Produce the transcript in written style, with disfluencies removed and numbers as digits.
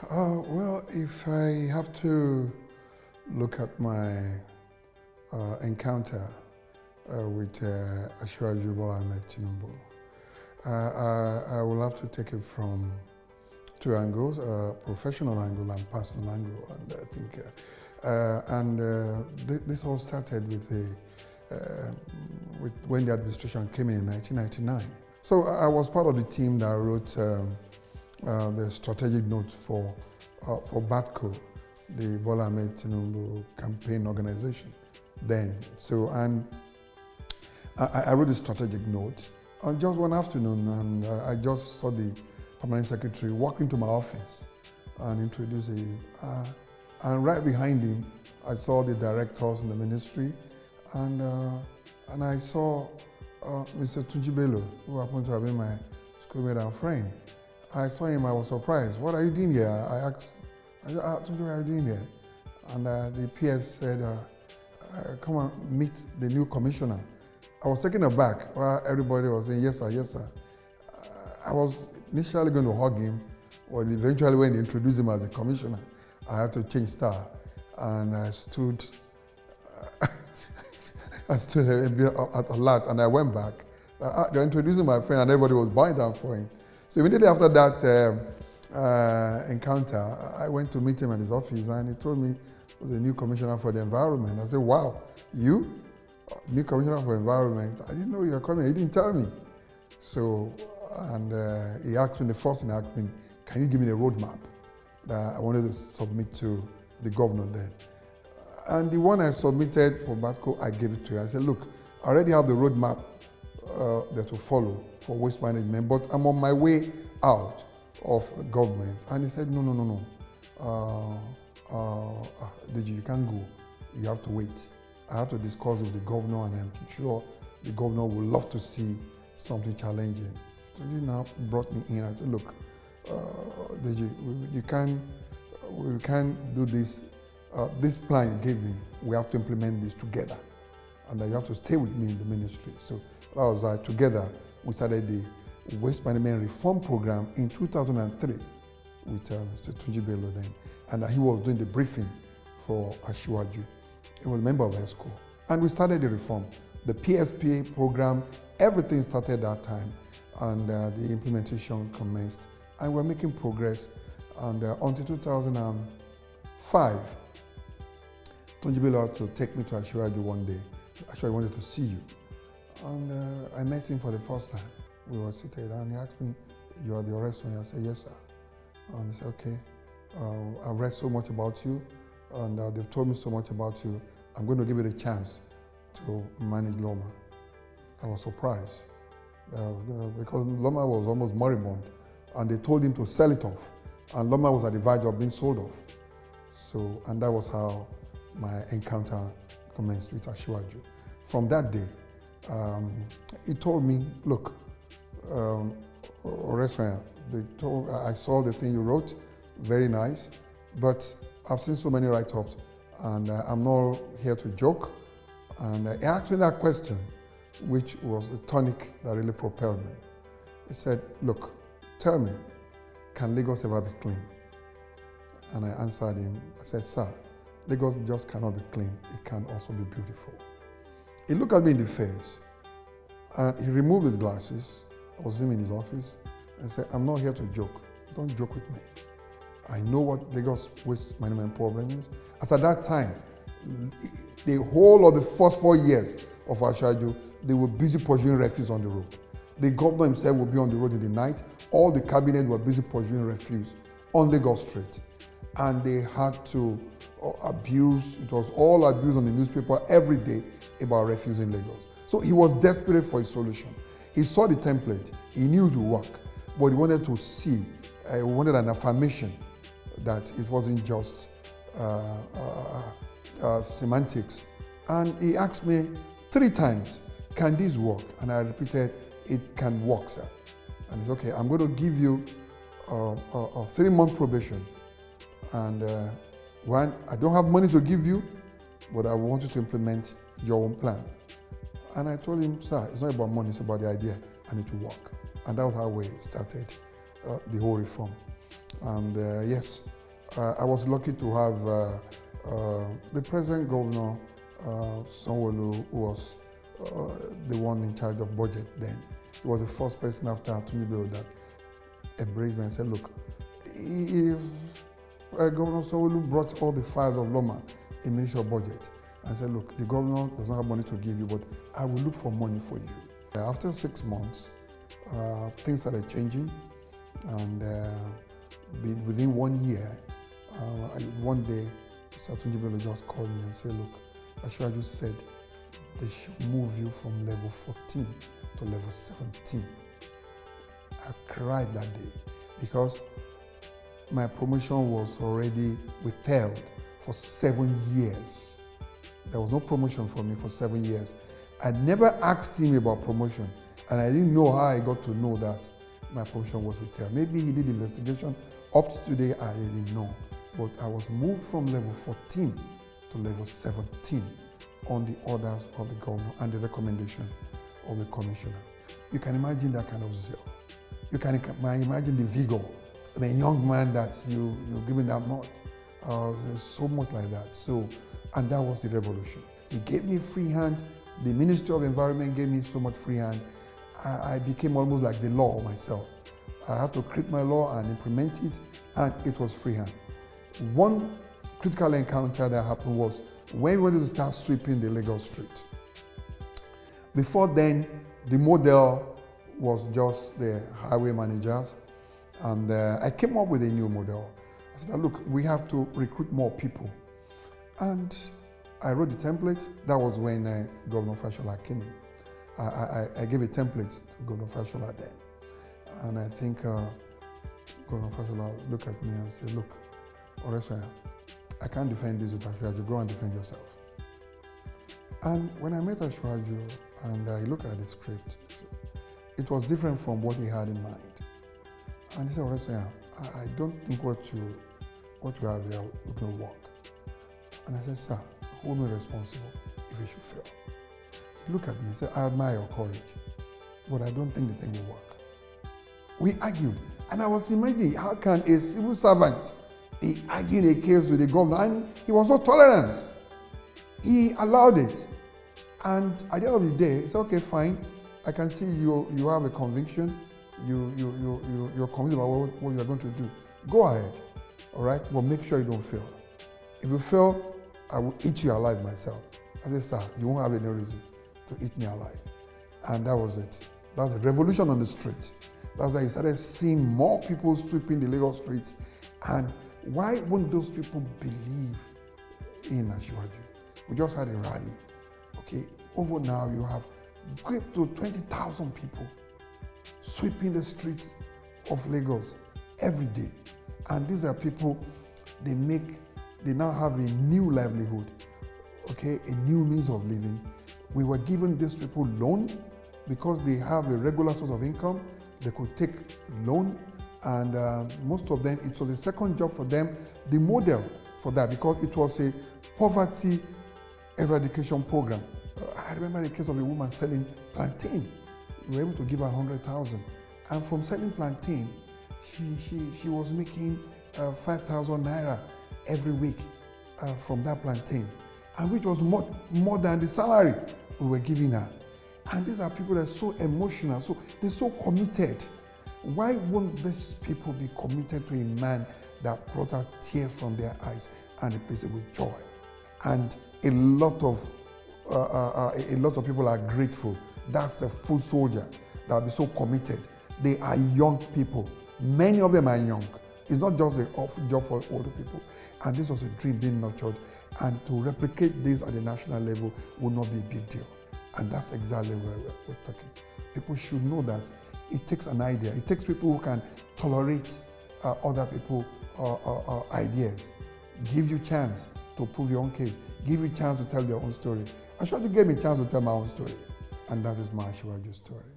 Well, if I have to look at my encounter with Asiwaju Bola Tinubu, I will have to take it from two angles, professional angle and personal angle. And I think, this all started with when the administration came in 1999. So I was part of the team that wrote the strategic notes for BATCO, the Bola Tinubu campaign organization then. So, and I wrote the strategic note on just one afternoon, and I just saw the permanent secretary walk into my office and introduce him. And right behind him, I saw the directors in the ministry, and I saw Mr. Tunji, who happened to have been my schoolmate and friend. I saw him, I was surprised. What are you doing here? I asked, Tunji, what are you doing here? And the PS said, come and meet the new commissioner. I was taken aback while everybody was saying, yes, sir, yes, sir. I was initially going to hug him, but eventually when they introduced him as a commissioner, I had to change style. And I stood, I stood a bit at a lot, and I went back. They're introducing my friend, and everybody was bowing down for him. So immediately after that encounter, I went to meet him at his office, and he told me he was a new commissioner for the environment. I said, wow, you? New commissioner for environment? I didn't know you were coming. He didn't tell me. So, and he asked me, the first thing he asked me, can you give me a roadmap that I wanted to submit to the governor then? And the one I submitted for BATCO, I gave it to him. I said, look, I already have the roadmap that to follow for waste management, but I'm on my way out of government. And he said, no. Deji, you can't go. You have to wait. I have to discuss with the governor, and I'm sure the governor would love to see something challenging. So he now brought me in. I said, look, Deji, we can't do this. This plan you gave me, we have to implement this together. And then you have to stay with me in the ministry. So that was together, we started the Waste Management Reform Program in 2003 with Mr. Tunji then. And he was doing the briefing for Asiwaju. He was a member of our school. And we started the reform. The PFPA program, everything started that time. And the implementation commenced. And we're making progress. And until 2005, Tunji had to take me to Asiwaju one day. Actually, I wanted to see you. And I met him for the first time. We were seated, and he asked me, you are the Ola Oresanya? I said, yes, sir. And he said, okay, I've read so much about you, and they've told me so much about you. I'm going to give you the chance to manage LAWMA. I was surprised, because LAWMA was almost moribund, and they told him to sell it off, and LAWMA was at the verge of being sold off. So, and that was how my encounter commenced with Asiwaju. From that day, he told me, look, Oresanya, I saw the thing you wrote, very nice, but I've seen so many write-ups, and I'm not here to joke. And he asked me that question, which was the tonic that really propelled me. He said, look, tell me, can Lagos ever be clean? And I answered him, I said, sir, Lagos just cannot be clean, it can also be beautiful. He looked at me in the face, and he removed his glasses. I was sitting in his office, and said, I'm not here to joke. Don't joke with me. I know what Lagos waste management problem is. As at that time, the whole of the first 4 years of Asiwaju, they were busy pursuing refuse on the road. The governor himself would be on the road in the night. All the cabinet were busy pursuing refuse on Lagos Street. And they had to abuse, it was all abuse on the newspaper every day about refuse in Lagos. So he was desperate for a solution. He saw the template, he knew it would work, but he wanted to see, he wanted an affirmation that it wasn't just semantics. And he asked me 3 times, can this work? And I repeated, it can work, sir. And he said, okay, I'm going to give you a 3-month probation. And one, I don't have money to give you, but I want you to implement your own plan. And I told him, sir, it's not about money, it's about the idea, and it will work. And that was how we started the whole reform. And yes, I was lucky to have the present governor, Sanwo-Olu, who was the one in charge of budget then. He was the first person after Atunji Bello that embraced me and said, look, Governor Sanwo-Olu brought all the files of LAWMA in Ministry of Budget and said, look, the governor does not have money to give you, but I will look for money for you. After 6 months, things started changing, and within 1 year, one day, Atunji Bello just called me and said, look, Asiwaju said they should move you from level 14 to level 17. I cried that day because my promotion was already withheld for 7 years. There was no promotion for me for 7 years. I never asked him about promotion, and I didn't know how I got to know that my promotion was withheld. Maybe he did investigation. Up to today, I didn't know. But I was moved from level 14 to level 17 on the orders of the governor and the recommendation of the commissioner. You can imagine that kind of zeal. You can imagine the vigor, the young man that you're giving that much. So much like that. So, and that was the revolution. He gave me free hand. The Ministry of Environment gave me so much free hand. I became almost like the law myself. I had to create my law and implement it, and it was free hand. One critical encounter that happened was when we wanted to start sweeping the Lagos street. Before then, the model was just the highway managers, and I came up with a new model. I said, look, we have to recruit more people. And I wrote the template. That was when Governor Fashola came in. I gave a template to Governor Fashola then. And I think Governor Fashola looked at me and said, look, Oresanya, I can't defend this with Asiwaju, go and defend yourself. And when I met Asiwaju and I looked at the script, it was different from what he had in mind. And he said, Oresanya, I don't think what you have here will work. And I said, sir, hold me responsible if it should fail. He looked at me and said, I admire your courage, but I don't think the thing will work. We argued, and I was imagining, how can a civil servant be arguing a case with the governor? And he was so tolerant. He allowed it. And at the end of the day, he said, okay, fine. I can see you have a conviction. You're convinced about what you're going to do. Go ahead, all right? But make sure you don't fail. If you fail, I will eat you alive myself. I said, sir, you won't have any reason to eat me alive. And that was it. That was a revolution on the street. That's why you started seeing more people sweeping the Lagos streets. And why won't those people believe in Asiwaju? We just had a rally, okay? Over now, you have close to 20,000 people sweeping the streets of Lagos every day. And these are people, they now have a new livelihood, okay? A new means of living. We were giving these people loan because they have a regular source of income. They could take loan, and most of them, it was a second job for them, the model for that, because it was a poverty eradication program. I remember the case of a woman selling plantain. We were able to give her 100,000. And from selling plantain, she was making 5,000 naira every week from that plantain, and which was more than the salary we were giving her. And these are people that are so emotional, so they're so committed. Why won't these people be committed to a man that brought out tears from their eyes and replaced it with joy? And a lot of people are grateful. That's the full soldier that will be so committed. They are young people. Many of them are young. It's not just the job for older people. And this was a dream being nurtured. And to replicate this at the national level will not be a big deal. And that's exactly where we're talking. People should know that it takes an idea. It takes people who can tolerate other people's ideas. Give you a chance to prove your own case. Give you a chance to tell your own story. Asiwaju gave me a chance to tell my own story. And that is my Asiwaju story.